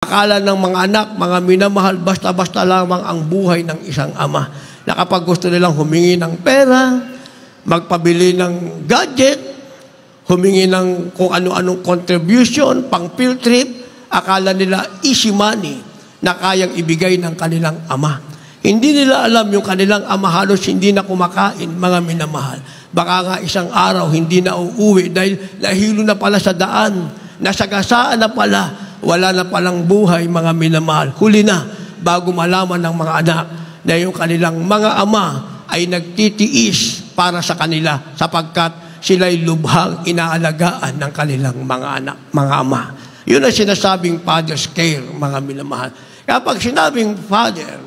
Akala ng mga anak, mga minamahal, basta-basta lamang ang buhay ng isang ama. Na kapag gusto nilang humingi ng pera, magpabili ng gadget, humingi ng kung ano-anong contribution, pang field trip, akala nila easy money na kayang ibigay ng kanilang ama. Hindi nila alam yung kanilang ama halos hindi na kumakain, mga minamahal. Baka nga isang araw hindi na uuwi dahil nahilo na pala sa daan, nasagasaan na pala, wala na palang buhay, mga minamahal. Huli na, bago malaman ng mga anak na yung kanilang mga ama ay nagtitiis para sa kanila sapagkat sila'y lubhang inaalagaan ng kanilang mga anak, mga ama. Yun ang sinasabing father's care, mga minamahal. Kapag sinabing father,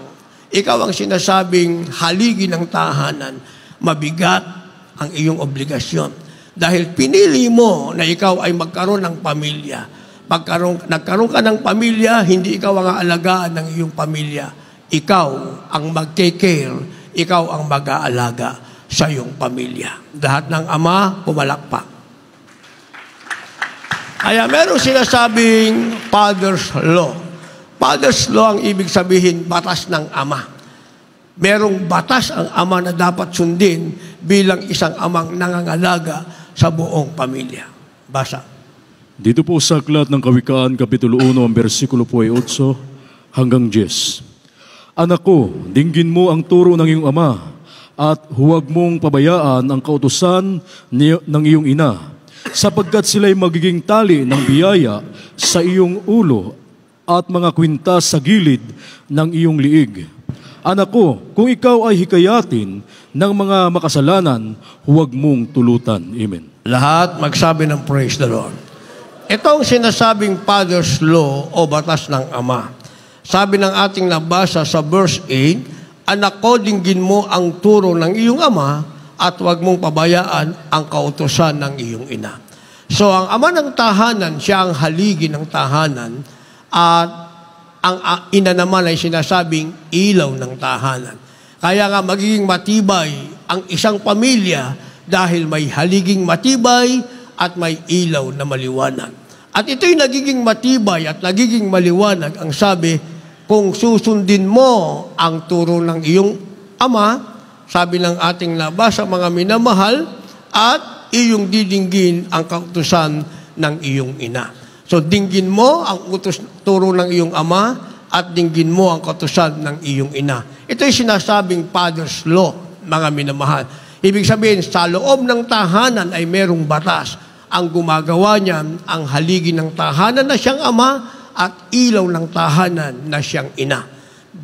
ikaw ang sinasabing haligi ng tahanan, mabigat ang iyong obligasyon. Dahil pinili mo na ikaw ay magkaroon ng pamilya. Nagkaroon ka ng pamilya, hindi ikaw ang aalagaan ng iyong pamilya. Ikaw ang mag-take care, ikaw ang mag-aalaga sa iyong pamilya. Lahat ng ama, pumalakpak. Kaya meron sinasabing father's law. Father's law ang ibig sabihin, batas ng ama. Merong batas ang ama na dapat sundin bilang isang amang nangangalaga sa buong pamilya. Basa. Dito po sa Aklat ng Kawikaan, Kapitulo 1, ang versikulo po ay 8 hanggang 10. Anak ko, dinggin mo ang turo ng iyong ama at huwag mong pabayaan ang kautusan ng iyong ina, sapagkat sila'y magiging tali ng biyaya sa iyong ulo at mga kwintas sa gilid ng iyong liig. Anak ko, kung ikaw ay hikayatin ng mga makasalanan, huwag mong tulutan. Amen. Lahat magsabi ng praise the Lord. Itong sinasabing father's law o batas ng ama. Sabi ng ating nabasa sa verse 8, anak ko, dinggin mo ang turo ng iyong ama at huwag mong pabayaan ang kautusan ng iyong ina. So, ang ama ng tahanan, siya ang haligi ng tahanan at ang ina naman ay sinasabing ilaw ng tahanan. Kaya nga magiging matibay ang isang pamilya dahil may haliging matibay at may ilaw na maliwanag. At ito'y nagiging matibay at nagiging maliwanag ang sabi, kung susundin mo ang turo ng iyong ama, sabi ng ating nabasa mga minamahal, at iyong didinggin ang kautusan ng iyong ina. So dinggin mo ang turo ng iyong ama at dinggin mo ang kautusan ng iyong ina. Ito'y sinasabing father's law, mga minamahal. Ibig sabihin, sa loob ng tahanan ay merong batas. Ang gumagawa niyan, ang haligi ng tahanan na siyang ama at ilaw ng tahanan na siyang ina.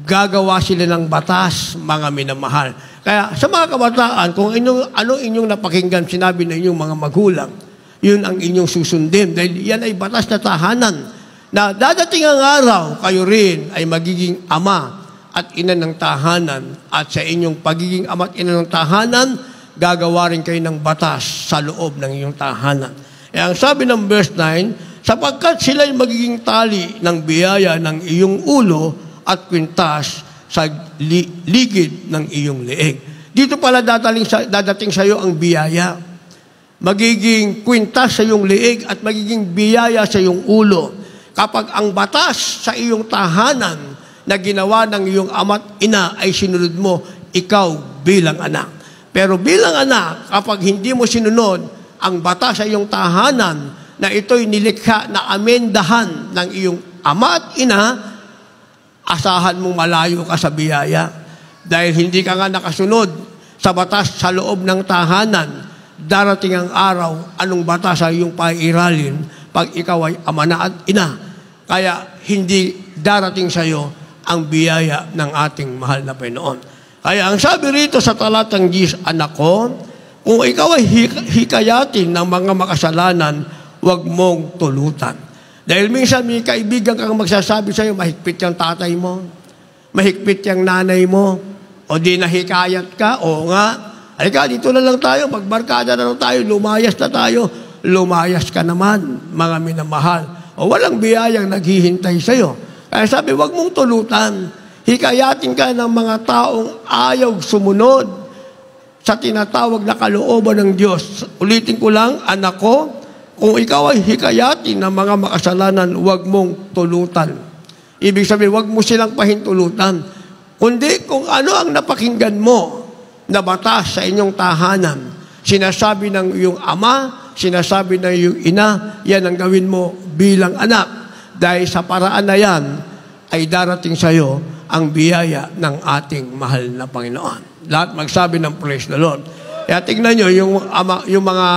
Gagawa sila ng batas, mga minamahal. Kaya sa mga kabataan, kung ano inyong napakinggan, sinabi ng inyong mga magulang, yun ang inyong susundin. Dahil yan ay batas na tahanan na dadating ang araw, kayo rin ay magiging ama at ina ng tahanan. At sa inyong pagiging ama at ina ng tahanan, gagawa rin kayo ng batas sa loob ng iyong tahanan. E ang sabi ng verse 9, sapagkat sila'y magiging tali ng biyaya ng iyong ulo at kwintas sa ligid ng iyong leeg. Dito pala dadating sa iyo ang biyaya. Magiging kwintas sa iyong leeg at magiging biyaya sa iyong ulo. Kapag ang batas sa iyong tahanan na ginawa ng iyong ama't ina ay sinunod mo, ikaw bilang anak. Pero bilang anak, kapag hindi mo sinunod ang batas sa iyong tahanan na ito'y nilikha na amendahan ng iyong ama at ina, asahan mong malayo ka sa biyaya. Dahil hindi ka nga nakasunod sa batas sa loob ng tahanan, darating ang araw, anong batas sa iyong pairalin pag ikaw ay ama na at ina. Kaya hindi darating sa iyo ang biyaya ng ating mahal na Panginoon. Kaya ang sabi rito sa talatang 10, anak ko, kung ikaw ay hikayatin ng mga makasalanan, huwag mong tulutan. Dahil minsan may kaibigan kang magsasabi sa iyo, mahigpit yung tatay mo, mahigpit yung nanay mo, o di nahikayat ka, o nga, halika, dito na lang tayo, magbarkada na lang tayo, lumayas na tayo, lumayas ka naman, mga minamahal. O walang biyayang naghihintay sa iyo. Kaya sabi, huwag mong tulutan. Hikayatin ka ng mga taong ayaw sumunod sa tinatawag na kalooban ng Diyos. Ulitin ko lang, anak ko, kung ikaw ay hikayatin ng mga makasalanan, huwag mong tulutan. Ibig sabihin, huwag mo silang pahintulutan. Kundi kung ano ang napakinggan mo na batas sa inyong tahanan, sinasabi ng iyong ama, sinasabi ng iyong ina, yan ang gawin mo bilang anak. Dahil sa paraan na yan, ay darating sa iyo ang biyaya ng ating mahal na Panginoon. Lahat magsabi ng praise the Lord. Kaya tingnan nyo, yung mga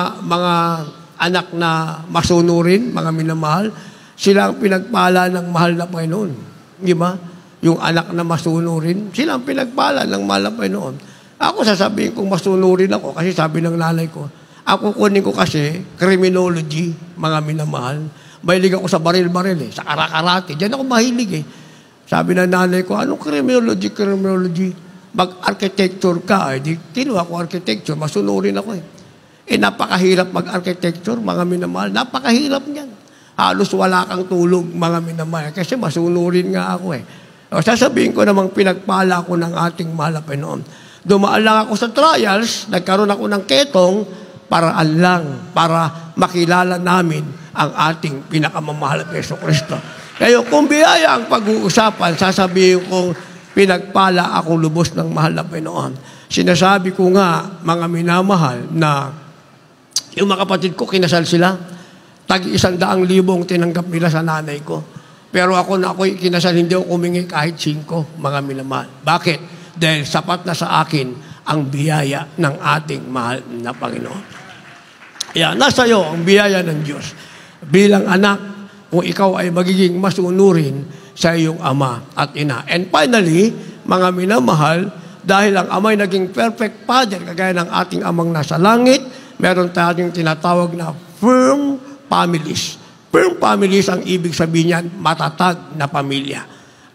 anak na masunurin, mga minamahal, sila ang pinagpala ng mahal na Panginoon. Di ba? Yung anak na masunurin, sila ang pinagpala ng mahal na Panginoon. Ako sasabihin kong masunurin ako kasi sabi ng nanay ko, ako kunin ko kasi criminology, mga minamahal. Mahilig ako sa baril-baril sa karak-karate. Diyan ako mahilig Sabi ng nanay ko, anong criminology? Mag-architecture ka. Di kinuha ko architecture, masunurin ako napakahirap mag-architecture, mga minamahal. Napakahirap niyan. Halos wala kang tulog, mga minamahal. Kasi masunurin nga ako Sasabihin ko namang pinagpala ko ng ating mahal na Panginoon. Dumaan lang ako sa trials, nagkaroon ako ng ketong, para makilala namin ang ating pinakamamahal na Yesu Kristo. Kaya kung biyaya ang pag-uusapan, sasabihin kong pinagpala ako lubos ng mahal na Panginoon. Sinasabi ko nga, mga minamahal, na yung mga kapatid ko, kinasal sila. Tag-100,000 tinanggap nila sa nanay ko. Pero ako'y kinasal, hindi ako kumingi kahit 5, mga minamahal. Bakit? Dahil sapat na sa akin ang biyaya ng ating mahal na Panginoon. Kaya nasa iyo ang biyaya ng Diyos. Bilang anak, kung ikaw ay magiging masunurin sa iyong ama at ina. And finally, mga minamahal, dahil ang ama'y naging perfect father, kagaya ng ating amang nasa langit, meron tayong tinatawag na firm families. Firm families, ang ibig sabihin niyan, matatag na pamilya.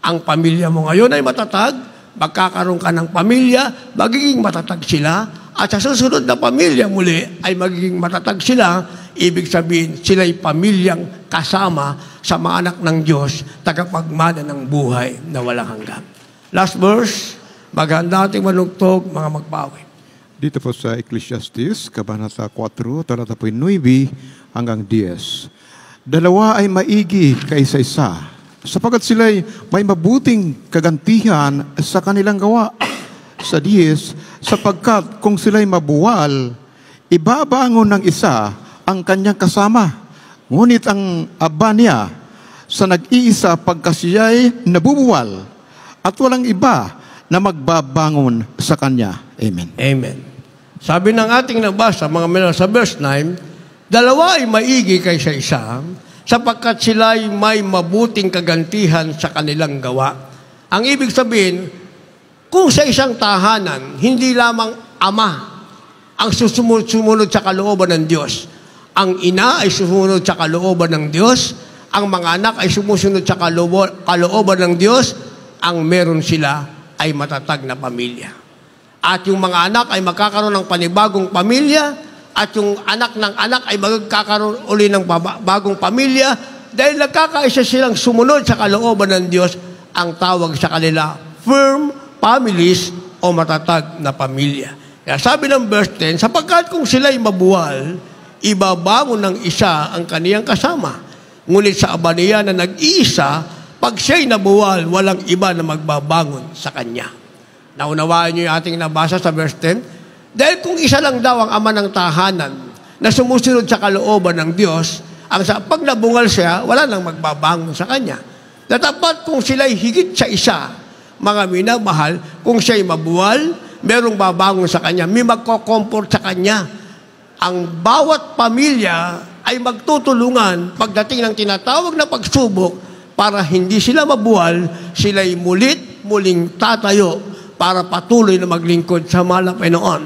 Ang pamilya mo ngayon ay matatag, magkakaroon ka ng pamilya, magiging matatag sila, at sa susunod na pamilya muli ay magiging matatag sila, ibig sabihin sila'y pamilyang kasama sa mga anak ng Diyos, tagapagmana ng buhay na walang hanggan. Last verse, maganda ating manugtog, mga magpawi. Dito po sa Ecclesiastes, Kabanata 4, talata po 9 hanggang 10. Dalawa ay maigi kaysa isa, sapagat sila'y may mabuting kagantihan sa kanilang gawa. Sa 10, sapagkat kung sila'y mabuwal, ibabangon ng isa ang kanyang kasama. Ngunit ang aba niya sa nag-iisa pagkasiya'y nabubuwal at walang iba na magbabangon sa kanya. Amen. Amen. Sabi ng ating nabasa, mga minamahal, sa verse 9, dalawa ay maigi kaysa isa, sapagkat sila'y may mabuting kagantihan sa kanilang gawa. Ang ibig sabihin, kung sa isang tahanan, hindi lamang ama ang sumunod sa kalooban ng Diyos. Ang ina ay sumunod sa kalooban ng Diyos. Ang mga anak ay sumusunod sa kalooban ng Diyos. Ang meron sila ay matatag na pamilya. At yung mga anak ay magkakaroon ng panibagong pamilya, at yung anak ng anak ay magkakaroon uli ng bagong pamilya, dahil nagkakaisa silang sumunod sa kalooban ng Diyos. Ang tawag sa kanila, firm families o matatag na pamilya. Kaya sabi ng verse 10, sapagkat kung sila'y mabuwal, ibabangon ng isa ang kaniyang kasama. Ngunit sa aba niya na nag-iisa, pag siya'y nabuwal, walang iba na magbabangon sa kanya. Naunawaan niyo yung ating nabasa sa verse 10? Dahil kung isa lang daw ang ama ng tahanan na sumusunod sa kalooban ng Diyos, pag nabungal siya, wala nang magbabangon sa kanya. Natapat kung sila'y higit sa isa, mga minamahal, kung siya'y mabuwal, merong babangon sa kanya, may magko-comfort sa kanya. Ang bawat pamilya ay magtutulungan pagdating ng tinatawag na pagsubok para hindi sila mabuwal, sila'y muling tatayo para patuloy na maglingkod sa mahal na Panginoon.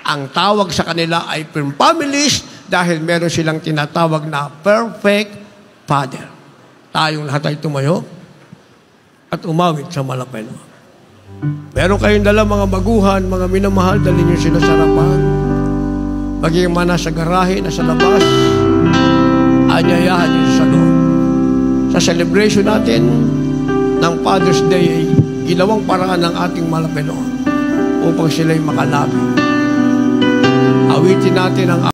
Ang tawag sa kanila ay firm families dahil meron silang tinatawag na perfect father. Tayong lahat ay tumayo at umawit sa mahal na Panginoon. Meron kayong dala mga baguhan, mga minamahal, dalhin nyo sila sa harapan. Maging man nasa garahe, nasa labas, anyayahan nyo sa loob. Sa celebration natin ng Father's Day ay ginawang paraan ng ating mahal na Panginoon upang sila'y makalapit. Awitin natin ang